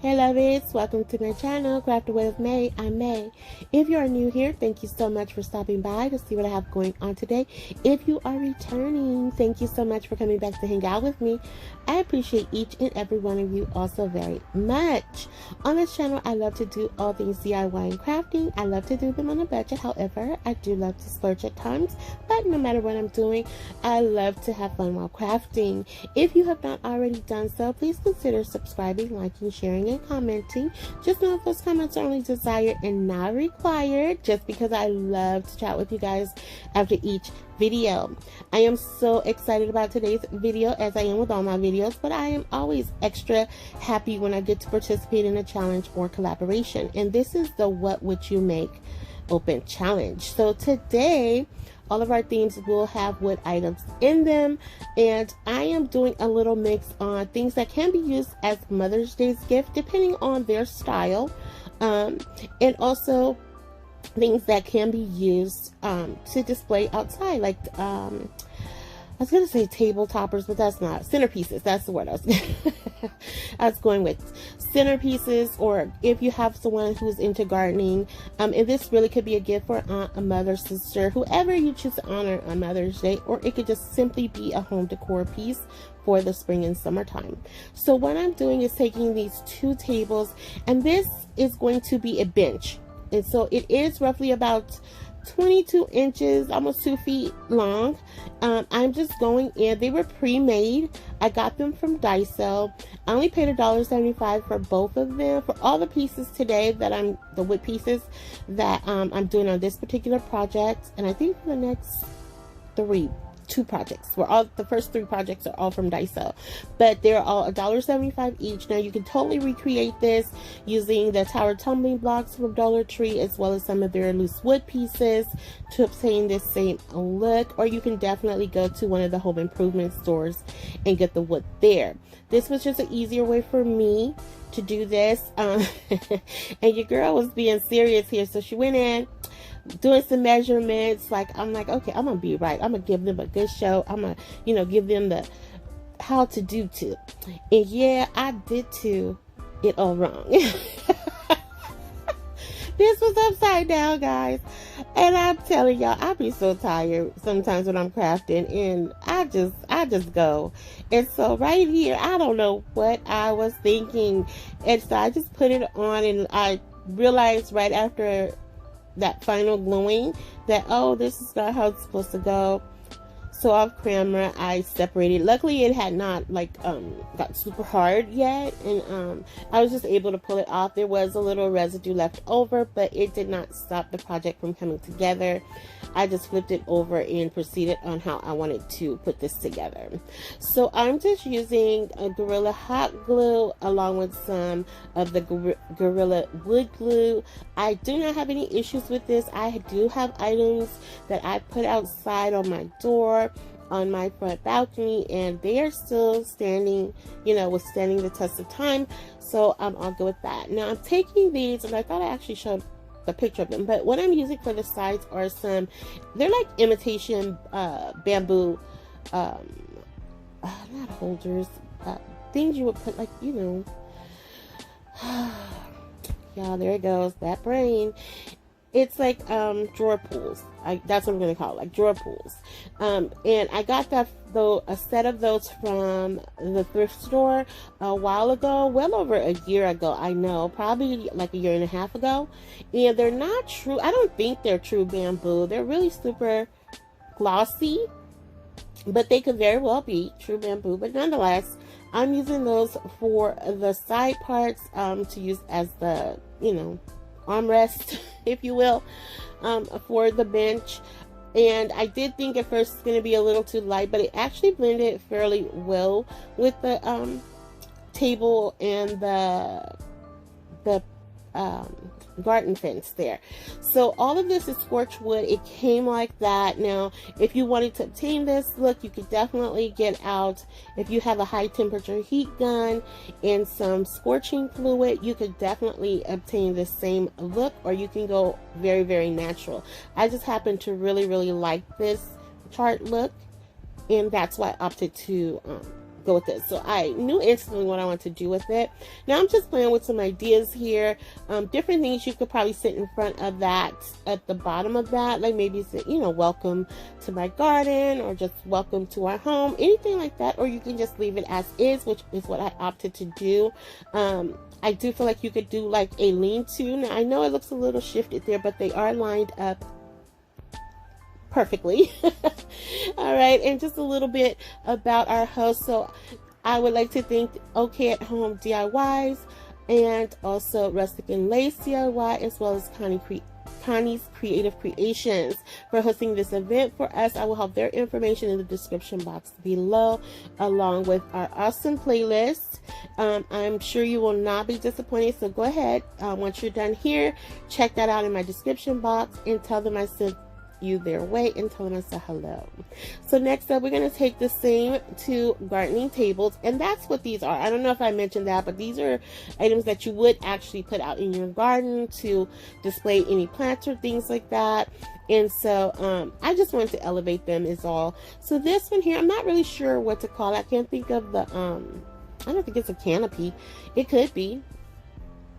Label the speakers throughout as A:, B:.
A: Hey lovies, welcome to my channel, Craft Away with May. I'm May. If you are new here, thank you so much for stopping by to see what I have going on today. If you are returning, thank you so much for coming back to hang out with me. I appreciate each and every one of you also very much. On this channel, I love to do all things DIY and crafting. I love to do them on a budget. However, I do love to splurge at times, but no matter what I'm doing, I love to have fun while crafting. If you have not already done so, please consider subscribing, liking, sharing, and commenting. Just know those comments are only desired and not required, just because I love to chat with you guys after each video. I am so excited about today's video, as I am with all my videos, but I am always extra happy when I get to participate in a challenge or collaboration. And this is the What Would You Make Open Challenge. So today, all of our themes will have wood items in them, and I am doing a little mix on things that can be used as Mother's Day's gift depending on their style, and also things that can be used to display outside, like I was gonna say table toppers, but that's not. Centerpieces, that's the word I was going with. Centerpieces, or if you have someone who's into gardening, and this really could be a gift for aunt, a mother, sister, whoever you choose to honor on Mother's Day, or it could just simply be a home decor piece for the spring and summertime. So what I'm doing is taking these two tables, and this is going to be a bench, and so it is roughly about 22 inches, almost 2 feet long. I'm just going in. They were pre-made. I got them from Daiso. I only paid $1.75 for both of them. For all the pieces today that the wood pieces that I'm doing on this particular project, and I think for the next two projects. The first 3 projects are all from Daiso, but they're all $1.75 each. Now you can totally recreate this using the tower tumbling blocks from Dollar Tree, as well as some of their loose wood pieces to obtain this same look, or you can definitely go to one of the home improvement stores and get the wood there. This was just an easier way for me to do this, and your girl was being serious here, so she went in doing some measurements. I'm like, okay, I'm gonna be right. I'm gonna give them a good show. I'm gonna, give them the how to do to. And yeah, I did it all wrong. This was upside down, guys. And I'm telling y'all, I be so tired sometimes when I'm crafting, and I just go. And so right here, I don't know what I was thinking. And so I just put it on, and I realized right after that final gluing that, oh, this is not how it's supposed to go. So off camera, I separated. Luckily, it had not got super hard yet, and I was just able to pull it off. There was a little residue left over, but it did not stop the project from coming together. I just flipped it over and proceeded on how I wanted to put this together. So I'm just using a Gorilla hot glue along with some of the Gorilla wood glue. I do not have any issues with this. I do have items that I put outside on my door, on my front balcony, and they are still standing, withstanding the test of time. So I'm all good with that. Now I'm taking these, and I thought I actually showed the picture of them, but what I'm using for the sides are they're like imitation bamboo, not holders, things you would put, yeah, there it goes, that brain. It's like drawer pulls. That's what I'm gonna call it, like drawer pulls. And I got a set of those from the thrift store a while ago, well over a year ago. I know, probably like a year and a half ago. And they're not true. I don't think they're true bamboo. They're really super glossy, but they could very well be true bamboo. But nonetheless, I'm using those for the side parts to use as the armrest, if you will, for the bench. And I did think at first it's going to be a little too light, but it actually blended fairly well with the table and the garden fence there. So all of this is scorched wood. It came like that. Now, if you wanted to obtain this look, you could definitely get out, if you have a high temperature heat gun and some scorching fluid, you could definitely obtain the same look, or you can go very, very natural. I just happen to really, really like this chart look, and that's why I opted to go with this. So I knew instantly what I want to do with it. Now I'm just playing with some ideas here. Different things you could probably sit in front of that, at the bottom of that, like maybe say, you know, welcome to my garden, or just welcome to our home, anything like that. Or you can just leave it as is, which is what I opted to do. I do feel like you could do like a lean-to. Now I know it looks a little shifted there, but they are lined up perfectly. All right, and just a little bit about our host. So I would like to thank OK at Home DIYs, and also Rustic and Lace DIY, as well as Connie's Creative Creations for hosting this event for us. I will have their information in the description box below, along with our awesome playlist. I'm sure you will not be disappointed, so go ahead, once you're done here, check that out in my description box and tell them I sent you their way, and tell them I said hello. So next up, we're going to take the same two gardening tables, and that's what these are. I don't know if I mentioned that, but these are items that you would actually put out in your garden to display any plants or things like that. And so I just wanted to elevate them is all. So this one here, I'm not really sure what to call it. I can't think of the I don't think it's a canopy. It could be.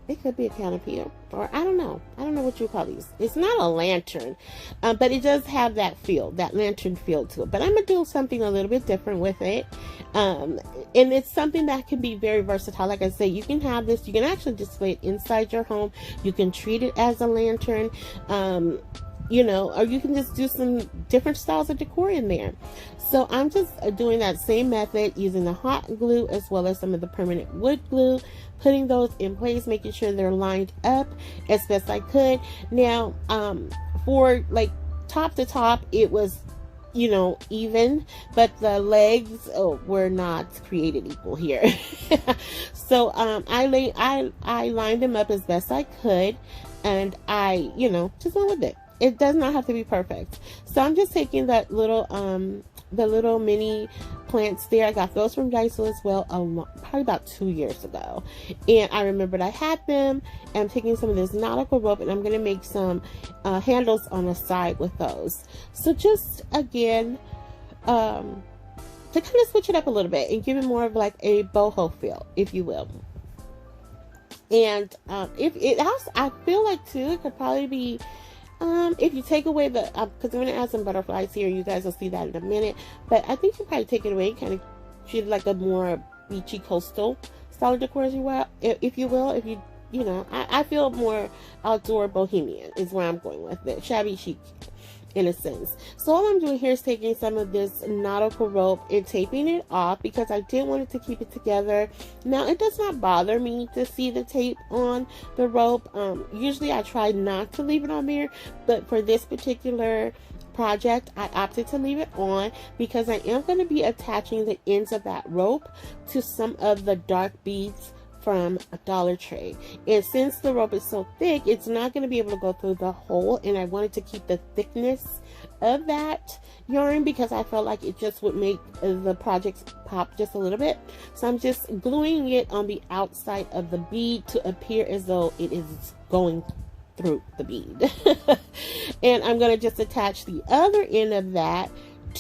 A: It could be a canopy, or I don't know. I don't know what you call these. It's not a lantern, but it does have that feel, that lantern feel to it. But I'm going to do something a little bit different with it. And it's something that can be very versatile. Like I say, you can have this. You can actually display it inside your home. You can treat it as a lantern, you know, or you can just do some different styles of decor in there. So I'm just doing that same method, using the hot glue as well as some of the permanent wood glue, putting those in place, making sure they're lined up as best I could. Now, for like top to top, it was, you know, even, but the legs were not created equal here. So I lined them up as best I could, and I, you know, just went with it. It does not have to be perfect. So I'm just taking that little the little mini plants there. I got those from Daiso as well, probably about 2 years ago, and I remembered I had them. And I'm taking some of this nautical rope, and I'm going to make some handles on the side with those. So just again, to kind of switch it up a little bit and give it more of like a boho feel, if you will. And if it also, I feel like too, it could probably be, if you take away the, because I'm going to add some butterflies here, you guys will see that in a minute, but I think you probably take it away and kind of treat it like a more beachy coastal style of decor, as you will, if you will, if you, you know, I feel more outdoor bohemian is where I'm going with it, shabby chic in a sense. So all I'm doing here is taking some of this nautical rope and taping it off, because I did want it to keep it together. Now it does not bother me to see the tape on the rope. Usually I try not to leave it on there, but for this particular project I opted to leave it on, because I am going to be attaching the ends of that rope to some of the dark beads from a Dollar Tree. And since the rope is so thick, it's not going to be able to go through the hole, and I wanted to keep the thickness of that yarn because I felt like it just would make the projects pop just a little bit. So I'm just gluing it on the outside of the bead to appear as though it is going through the bead. And I'm going to just attach the other end of that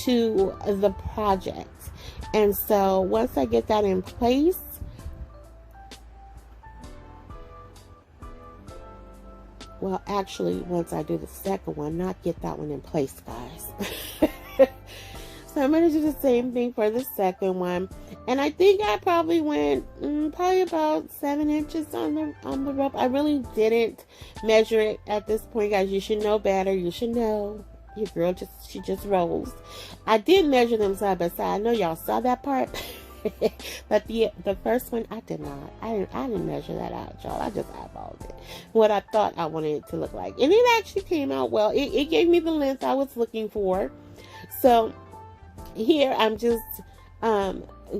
A: to the project. And so once I get that in place, well, actually, once I do the second one, not get that one in place, guys. So I'm going to do the same thing for the second one. And I think I probably went probably about 7 inches on the rope. I really didn't measure it at this point, guys. You should know better. You should know. Your girl she just rolls. I did measure them side by side. I know y'all saw that part. But the first one, I did not. I didn't measure that out, y'all. I just eyeballed it. What I thought I wanted it to look like. And it actually came out well. It gave me the length I was looking for. So here I'm just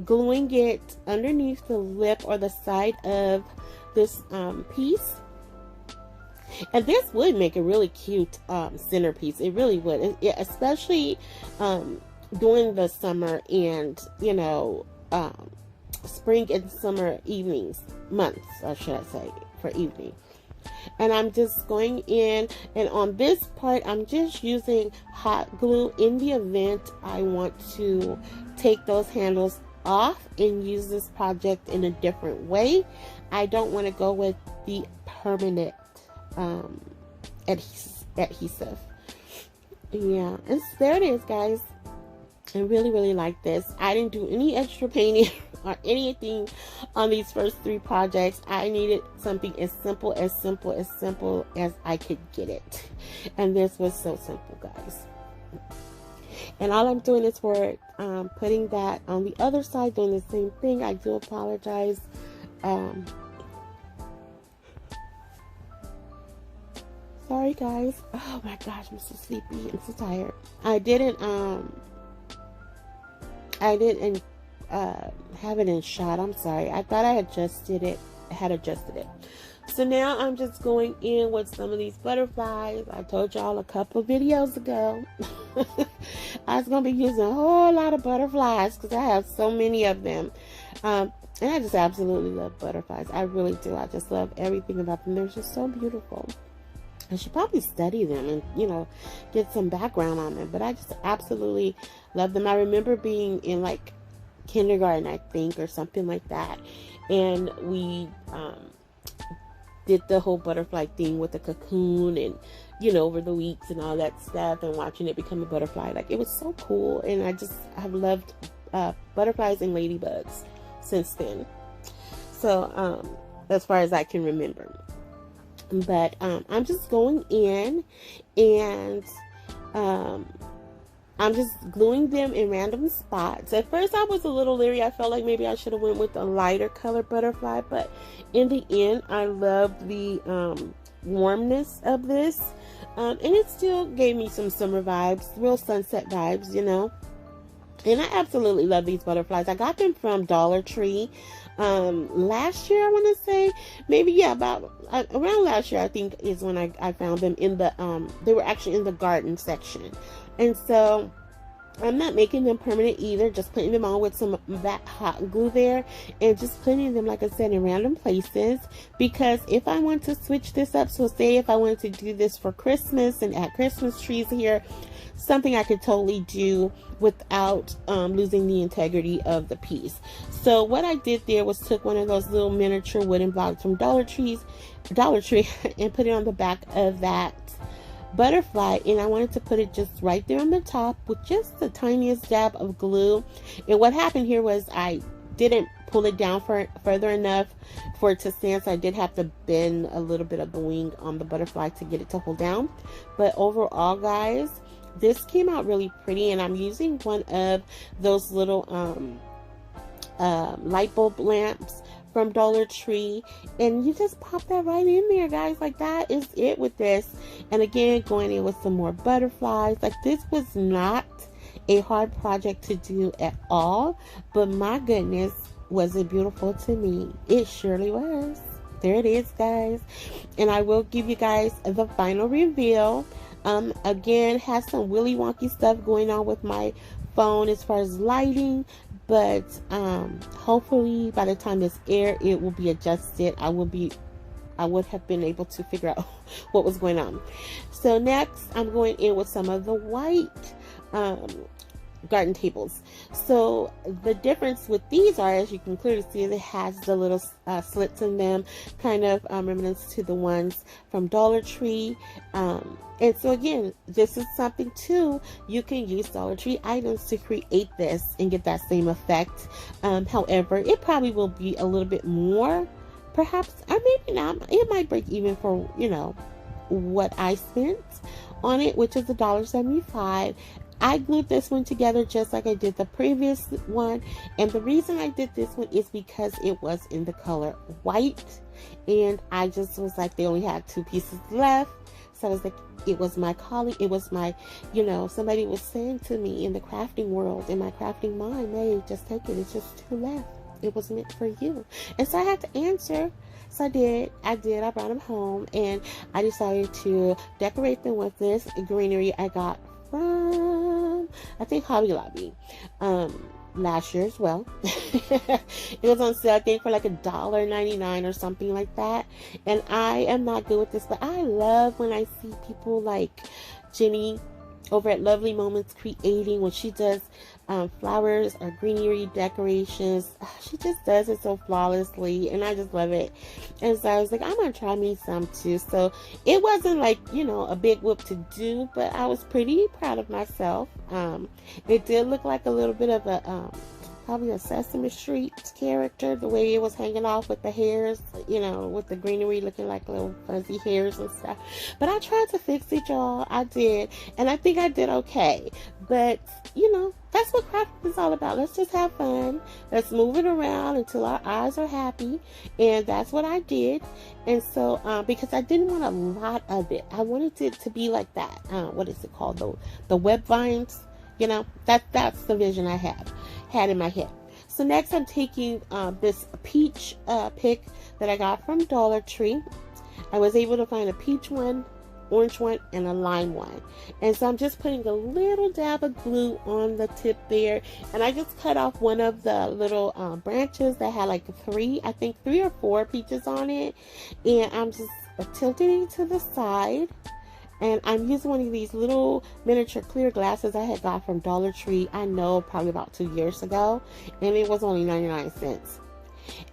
A: gluing it underneath the lip or the side of this piece. And this would make a really cute centerpiece. It really would. Especially during the summer and, you know, spring and summer months, or should I say, for evening. And I'm just going in, and on this part I'm just using hot glue in the event I want to take those handles off and use this project in a different way. I don't want to go with the permanent adhesive. Yeah, there it is, guys. I really, really like this. I didn't do any extra painting or anything on these first 3 projects. I needed something as simple as I could get it. And this was so simple, guys. And all I'm doing is for putting that on the other side, doing the same thing. I do apologize. Sorry, guys. Oh my gosh, I'm so sleepy. I'm so tired. I didn't have it in shot. I'm sorry. I thought I had adjusted it. So now I'm just going in with some of these butterflies. I told y'all a couple videos ago I was going to be using a whole lot of butterflies because I have so many of them. And I just absolutely love butterflies. I really do. I just love everything about them. They're just so beautiful. I should probably study them and, you know, get some background on them. But I just absolutely love them. I remember being in like kindergarten, I think, or something like that. And we did the whole butterfly thing with the cocoon and, you know, over the weeks and all that stuff, and watching it become a butterfly. Like, it was so cool. And I just have loved butterflies and ladybugs since then. So, as far as I can remember. But I'm just going in and I'm just gluing them in random spots. At first I was a little leery. I felt like maybe I should have went with a lighter color butterfly, but in the end I love the warmness of this, and it still gave me some summer vibes, real sunset vibes, you know. And I absolutely love these butterflies. I got them from Dollar Tree last year, I want to say. Maybe, yeah, about around last year, I think, is when I found them in the they were actually in the garden section. And so I'm not making them permanent either, just putting them on with some of that hot glue there, and just putting them, like I said, in random places. Because if I want to switch this up, so say if I wanted to do this for Christmas and add Christmas trees here, something I could totally do without losing the integrity of the piece. So what I did there was took one of those little miniature wooden blocks from Dollar Tree and put it on the back of that butterfly, and I wanted to put it just right there on the top with just the tiniest dab of glue. And what happened here was I didn't pull it down further enough for it to stand, so I did have to bend a little bit of the wing on the butterfly to get it to hold down. But overall, guys, this came out really pretty, and I'm using one of those little light bulb lamps from Dollar Tree, and you just pop that right in there, guys. Like, that is it with this. And again, going in with some more butterflies. Like, this was not a hard project to do at all, but my goodness, was it beautiful to me. It surely was. There it is, guys, and I will give you guys the final reveal. Again, has some willy wonky stuff going on with my phone as far as lighting, but hopefully by the time this air, it will be adjusted. I would have been able to figure out what was going on. So next, I'm going in with some of the white garden tables. So the difference with these are, as you can clearly see, it has the little slits in them, kind of remnants to the ones from Dollar Tree. And so again, this is something too, you can use Dollar Tree items to create this and get that same effect. However, it probably will be a little bit more, perhaps, or maybe not. It might break even for, you know, what I spent on it, which is $1.75. I glued this one together just like I did the previous one, and the reason I did this one is because it was in the color white, and I just was like, they only had 2 pieces left. So I was like, it was my calling, it was my, you know, somebody was saying to me in the crafting world, in my crafting mind, hey, just take it, it's just 2 left, it was meant for you. And so I had to answer. So I did, I brought them home, and I decided to decorate them with this greenery I got from, I think, Hobby Lobby last year as well. It was on sale, I think, for like $1.99 or something like that. And I am not good with this, but I love when I see people like Jenny over at Lovely Moments Creating, when she does flowers or greenery decorations. She just does it so flawlessly, and I just love it. And so I was like, I'm gonna try me some too. So it wasn't like, you know, a big whoop to do, but I was pretty proud of myself. It did look like a little bit of a probably a Sesame Street character, the way it was hanging off with the hairs, you know, with the greenery looking like little fuzzy hairs and stuff. But I tried to fix it, y'all. I did. And I think I did okay. But, you know, that's what crafting is all about. Let's just have fun. Let's move it around until our eyes are happy. And that's what I did. And so, because I didn't want a lot of it. I wanted it to be like that. What is it called? The web vines. You know, that's the vision I had in my head. So next I'm taking this peach pick that I got from Dollar Tree. I was able to find a peach one, orange one, and a lime one. And so I'm just putting a little dab of glue on the tip there. And I just cut off one of the little branches that had like three or four peaches on it. And I'm just tilting it to the side. And I'm using one of these little miniature clear glasses I had got from Dollar Tree, I know, probably about 2 years ago. And it was only 99 cents.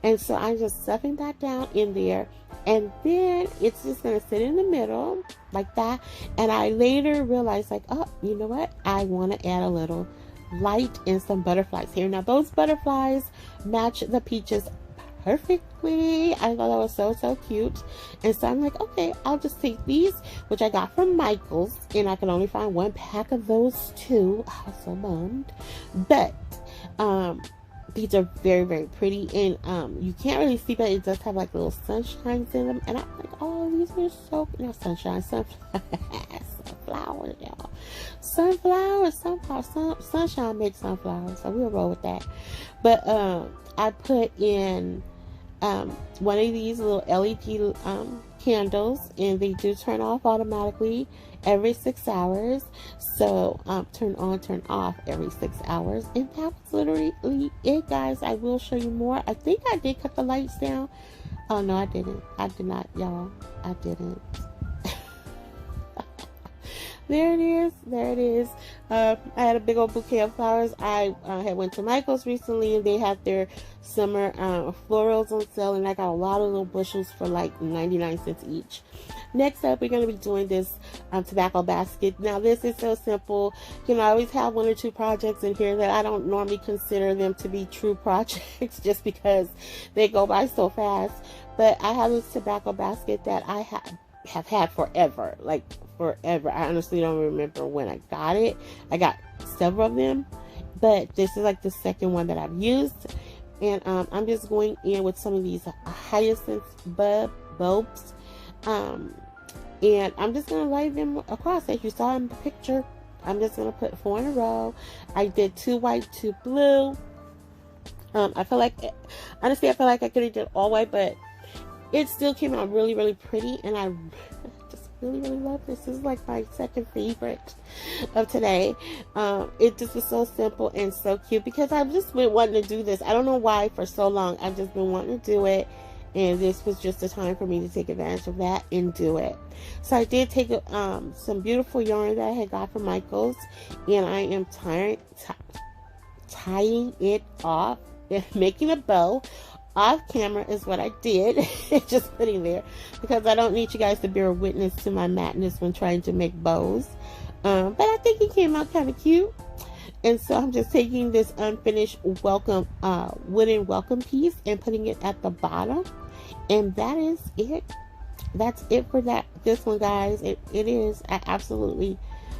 A: And so I'm just stuffing that down in there. And then it's just going to sit in the middle like that. And I later realized, like, oh, you know what? I want to add a little light and some butterflies here. Now, those butterflies match the peaches perfectly. I thought that was so cute. And so I'm like, okay, I'll just take these, which I got from Michael's, and I can only find one pack of those too. I was so bummed. But these are very pretty, and you can't really see, but it does have like little sunshines in them. And I'm like, oh, these are so, not sunshine, sunflowers, y'all. Sunflowers, sunshine makes sunflowers, so we'll roll with that. But I put in one of these little LED candles, and they do turn off automatically every 6 hours. So turn on, turn off every 6 hours. And that was literally it, guys. I will show you more. I think I did cut the lights down. Oh no, I didn't. I did not, y'all. I didn't. There it is. There it is. I had a big old bouquet of flowers. I had went to Michael's recently, and they had their summer florals on sale, and I got a lot of little bushels for like 99 cents each. Next up, we're going to be doing this tobacco basket. Now, this is so simple. You know, I always have one or two projects in here that I don't normally consider them to be true projects just because they go by so fast. But I have this tobacco basket that I have had forever, like forever. I honestly don't remember when I got it. I got several of them, but this is like the second one that I've used. And I'm just going in with some of these hyacinth bulbs, and I'm just going to lay them across. As you saw in the picture, I'm just going to put 4 in a row. I did 2 white, 2 blue. I feel like, honestly, I feel like I could have did all white, but it still came out really pretty, and I just really love this. This is like my second favorite of today. It just was so simple and so cute, because I've just been wanting to do this. I don't know why, for so long. I've just been wanting to do it, and this was just the time for me to take advantage of that and do it. So I did take some beautiful yarn that I had got from Michael's, and I am tying it off and making a bow. Off camera is what I did. Just putting there, because I don't need you guys to bear witness to my madness when trying to make bows. But I think it came out kind of cute. And so I'm just taking this unfinished wooden welcome piece and putting it at the bottom. And that is it. That's it for this one, guys. It is. I absolutely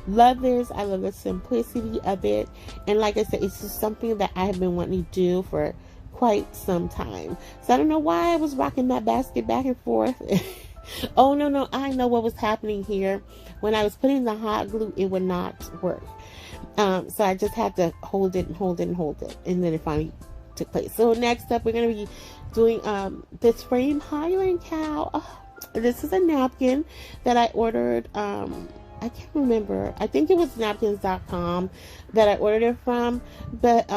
A: love this. I love the simplicity of it. And like I said, it's just something that I have been wanting to do for quite some time. So I don't know why I was rocking that basket back and forth. Oh no, I know what was happening here. When I was putting the hot glue, it would not work. So I just had to hold it, and then it finally took place. So next up, we're going to be doing this frame Highland cow. Oh, this is a napkin that I ordered. I can't remember. I think it was napkins.com that I ordered it from. But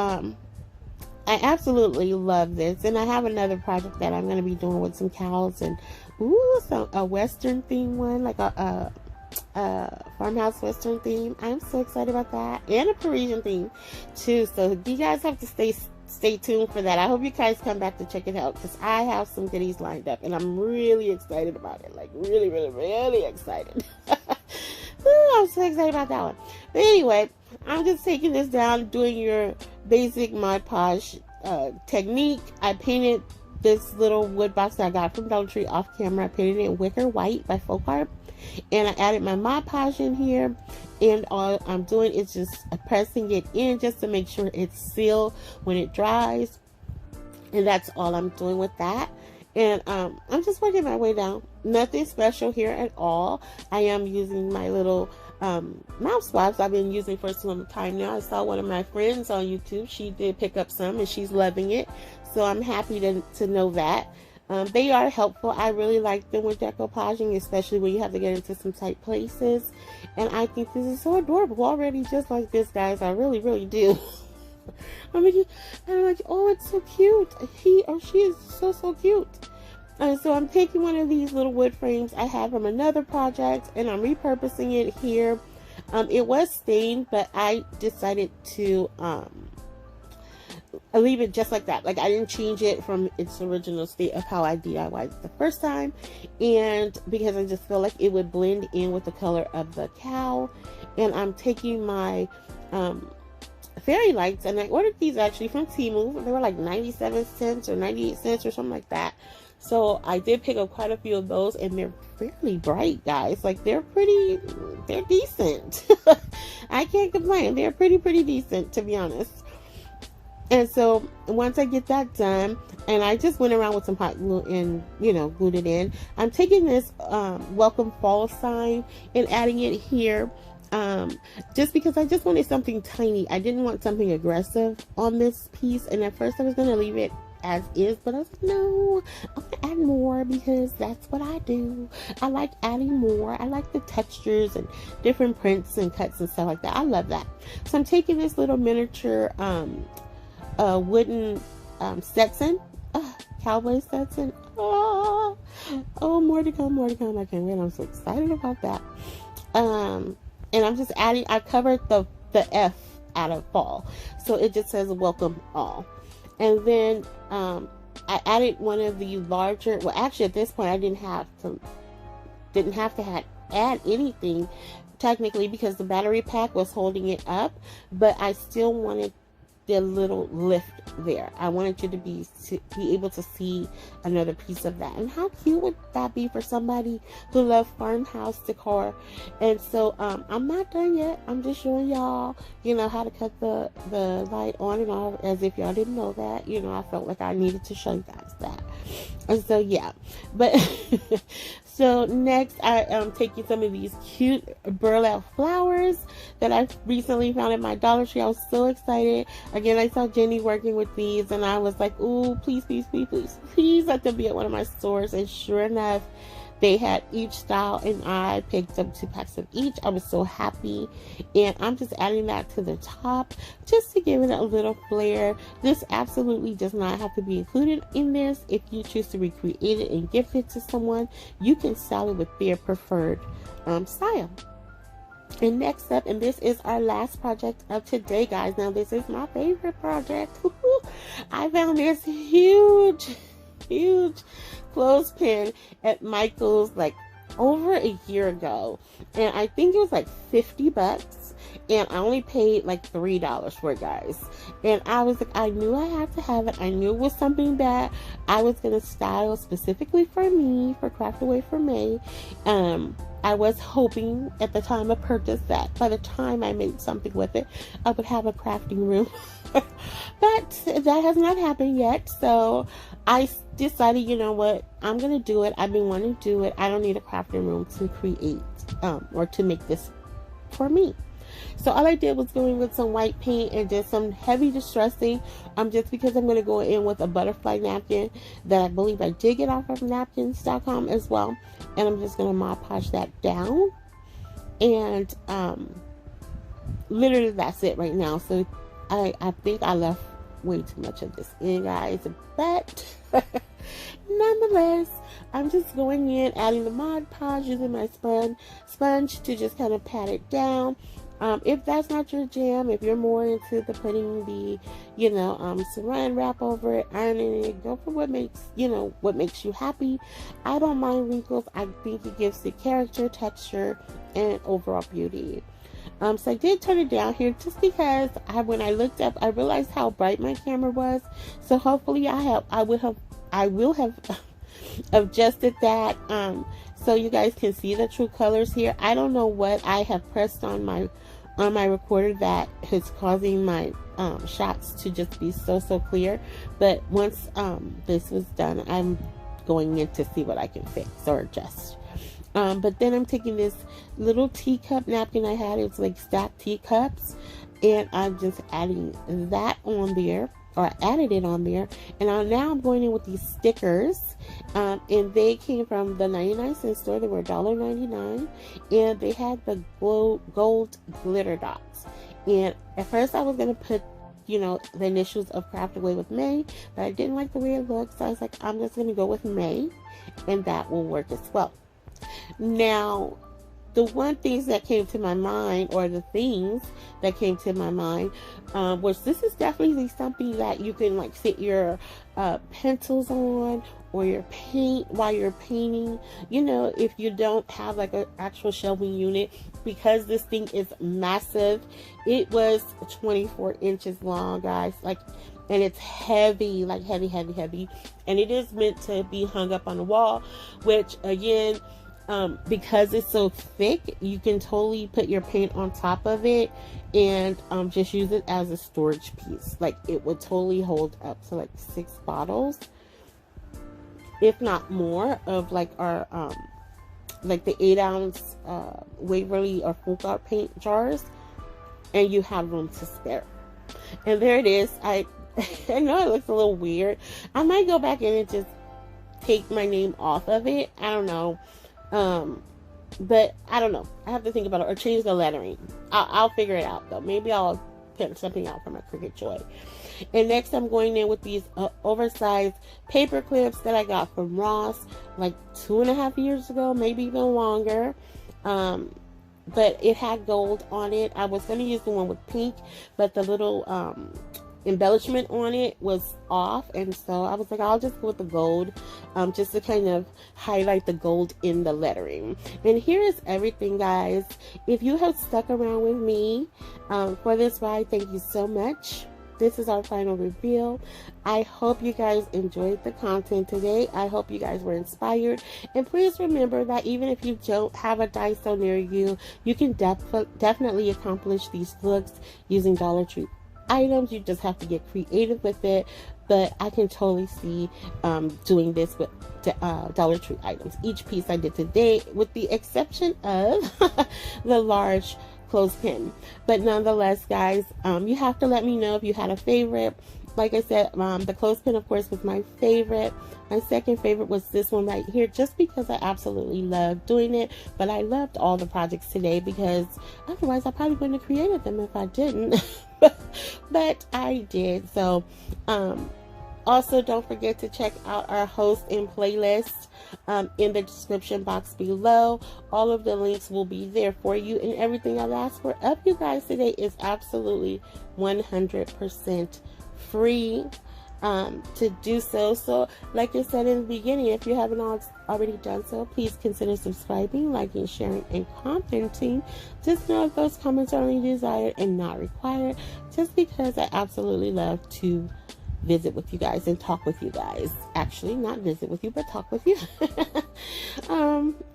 A: I absolutely love this, and I have another project that I'm going to be doing with some cows, and a western theme one, like farmhouse western theme. I'm so excited about that, and a Parisian theme too. So you guys have to stay tuned for that. I hope you guys come back to check it out, because I have some goodies lined up and I'm really excited about it. Like really, really, really excited. Ooh, I'm so excited about that one. But anyway, I'm just taking this down, doing your basic Mod Podge technique. I painted this little wood box that I got from Dollar Tree off camera. I painted it in wicker white by Folk Art, and I added my Mod Podge in here, and all I'm doing is just pressing it in just to make sure it's sealed when it dries, and that's all I'm doing with that. And I'm just working my way down. Nothing special here at all. I am using my little mouth swabs I've been using for some time now. I saw one of my friends on YouTube. She did pick up some and she's loving it. So I'm happy to know that. They are helpful. I really like them with decoupaging, especially when you have to get into some tight places. And I think this is so adorable already, just like this, guys. I really, really do. I mean, I'm like, oh, it's so cute. He or she is so cute. So I'm taking one of these little wood frames I had from another project, and I'm repurposing it here. It was stained, but I decided to leave it just like that. Like, I didn't change it from its original state of how I DIY'd it the first time, and because I just feel like it would blend in with the color of the cow. And I'm taking my fairy lights, and I ordered these actually from Temu. They were like 97 cents or 98 cents or something like that. So I did pick up quite a few of those, and they're fairly bright, guys. Like, they're decent. I can't complain. They're pretty decent, to be honest. And so once I get that done, and I just went around with some hot glue and, glued it in. I'm taking this welcome fall sign and adding it here. Just because I just wanted something tiny. I didn't want something aggressive on this piece. And at first I was going to leave it as is, but I was like, no, I'm gonna add more, because that's what I do. I like adding more. I like the textures and different prints and cuts and stuff like that. I love that. So I'm taking this little miniature wooden Stetson, cowboy Stetson. Oh, more to come. I can't wait. I'm so excited about that. And I'm just adding, I covered the F out of fall, so it just says welcome all. And then I added one of the larger, well, actually at this point I didn't have to add anything technically, because the battery pack was holding it up, but I still wanted the little lift there. I wanted you to be able to see another piece of that. And how cute would that be for somebody who loves farmhouse decor? And so I'm not done yet. I'm just showing y'all, how to cut the light on and off, as if y'all didn't know that. I felt like I needed to show you guys that. And so yeah, but so next I am taking some of these cute burlap flowers that I recently found at my Dollar Tree. I was so excited. Again, I saw Jenny working with these, and I was like, ooh, please let them be at one of my stores. And sure enough, they had each style, and I picked up 2 packs of each. I was so happy, and I'm just adding that to the top just to give it a little flair. This absolutely does not have to be included in this. If you choose to recreate it and gift it to someone, you can style it with their preferred style. And next up, and this is our last project of today, guys. Now, this is my favorite project. I found this huge clothespin at Michael's like over a year ago, and I think it was like $50, and I only paid like $3 for it, guys. And I was like, I knew I had to have it. I knew it was something that I was gonna style specifically for me, for Craft Away for May. I was hoping at the time of purchase that by the time I made something with it, I would have a crafting room. But that has not happened yet. So I decided, you know what, I'm going to do it. I've been wanting to do it. I don't need a crafting room to create or to make this for me. So all I did was go in with some white paint and did some heavy distressing, just because I'm going to go in with a butterfly napkin that I believe I did get off of napkins.com as well. And I'm just going to Mod Podge that down. And literally that's it right now. So I think I left way too much of this in, guys, but nonetheless, I'm just going in, adding the Mod Podge, using my sponge to just kind of pat it down. If that's not your jam, if you're more into the putting the, saran wrap over it, ironing it, go for what makes you happy. I don't mind wrinkles. I think it gives the character, texture, and overall beauty. So I did turn it down here just because when I looked up, I realized how bright my camera was. So hopefully I will have adjusted that so you guys can see the true colors here. I don't know what I have pressed on my recorder that is causing my shots to just be so clear, but once this was done, I'm going in to see what I can fix or adjust. But then I'm taking this little teacup napkin I had. It's like stacked teacups, and I'm just adding that on there, or I added it on there. And now I'm going in with these stickers, and they came from the 99-cent store. They were $1.99, and they had the gold glitter dots. And at first I was going to put the initials of Craft Away with May, but I didn't like the way it looked, so I was like, I'm just going to go with May, and that will work as well. Now, the one things that came to my mind, or the things that came to my mind, was this is definitely something that you can like sit your pencils on, or your paint while you're painting. If you don't have like an actual shelving unit, because this thing is massive. It was 24 inches long, guys. And it's heavy, like heavy, and it is meant to be hung up on the wall, which again, because it's so thick, you can totally put your paint on top of it and just use it as a storage piece. Like, it would totally hold up to like 6 bottles, if not more, of like our like the 8-ounce Waverly or Folk Art paint jars, and you have room to spare. And there it is. I know it looks a little weird. I might go back in and just take my name off of it. I don't know. But I don't know. I have to think about it, or change the lettering. I'll figure it out though. Maybe I'll put something out for my Cricut Joy. And next I'm going in with these oversized paper clips that I got from Ross like 2.5 years ago, maybe even longer. But it had gold on it. I was going to use the one with pink, but the little embellishment on it was off, and so I was like, I'll just go with the gold, just to kind of highlight the gold in the lettering. And here is everything, guys. If you have stuck around with me for this ride, thank you so much. This is our final reveal. I hope you guys enjoyed the content today. I hope you guys were inspired. And please remember that even if you don't have a Daiso near you, you can definitely accomplish these looks using Dollar Tree items. You just have to get creative with it. But I can totally see doing this with Dollar Tree items. Each piece I did today, with the exception of the large clothespin. But nonetheless, guys, you have to let me know if you had a favorite. Like I said, the clothespin, of course, was my favorite. My second favorite was this one right here, just because I absolutely love doing it. But I loved all the projects today, because otherwise I probably wouldn't have created them if I didn't. But I did. So also, don't forget to check out our host and playlist in the description box below. All of the links will be there for you, and everything I've asked for of you guys today is absolutely 100% free to do so. So like I said in the beginning, if you haven't already done so, please consider subscribing, liking, sharing, and commenting. Just know if those comments are only desired and not required, just because I absolutely love to visit with you guys and talk with you guys. Actually, not visit with you, but talk with you.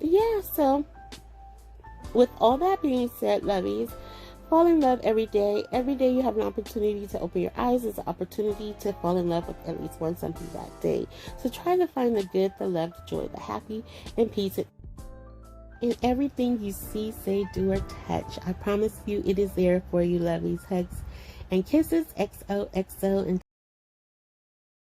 A: Yeah, so with all that being said, lovies, fall in love every day. Every day you have an opportunity to open your eyes. It's an opportunity to fall in love with at least one something that day. So try to find the good, the love, the joy, the happy, and peace in everything you see, say, do, or touch. I promise you it is there for you, lovies. Hugs and kisses. XOXO.